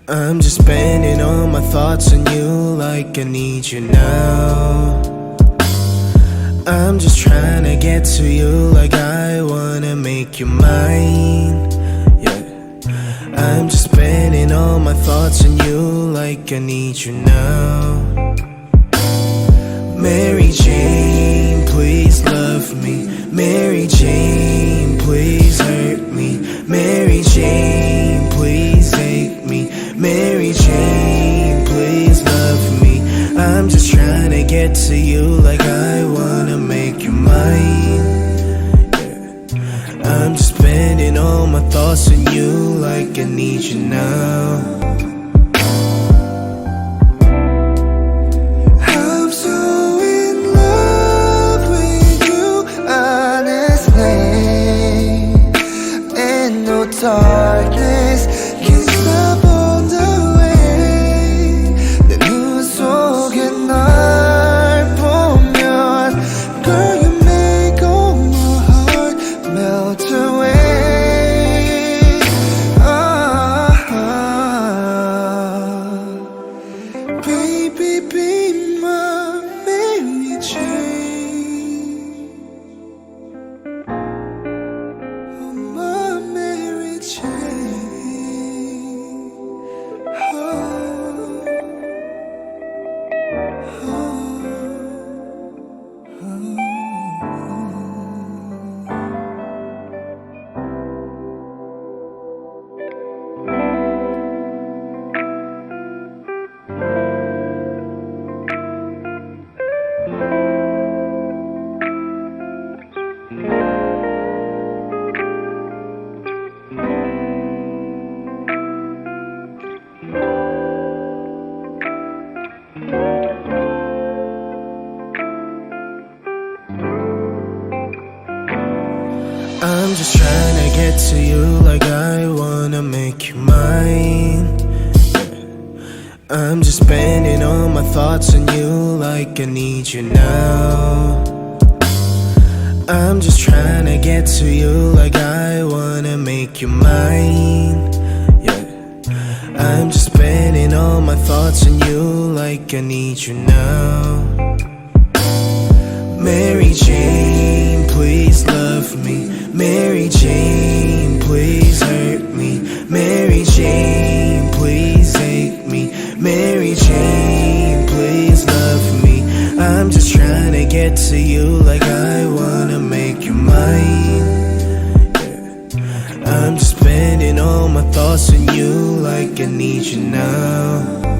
I'm just spending all my thoughts on you like I need you now. I'm just trying to get to you like I wanna make you mine. Yeah, I'm just spending all my thoughts on you like I need you now. Mary Jane, please love me. Mary Jane, please hurt me. Mary Jane, please hate me. Mary Jane, please love me. I'm just trying to get to you like I wanna make you mine. Yeah. I'm just spending all my thoughts on you like I need you now. Darkness can stop on the way. 내 눈 속에 날 보면, girl, you make all my heart melt away. Baby, be my Mary Jane. Oh, my Mary Jane. I'm just trying to get to you like I wanna make you mine. I'm just spending all my thoughts on you like I need you now. I'm just trying to get to you like I wanna make you mine. Yeah, I'm just spending all my thoughts on you like I need you now. Mary Jane, please love me. Mary Jane, please hurt me. Mary Jane, please hate me. Mary Jane, please love me. I'm just trying to get to you like I wanna make you mine. Yeah. I'm just spending all my thoughts on you like I need you now.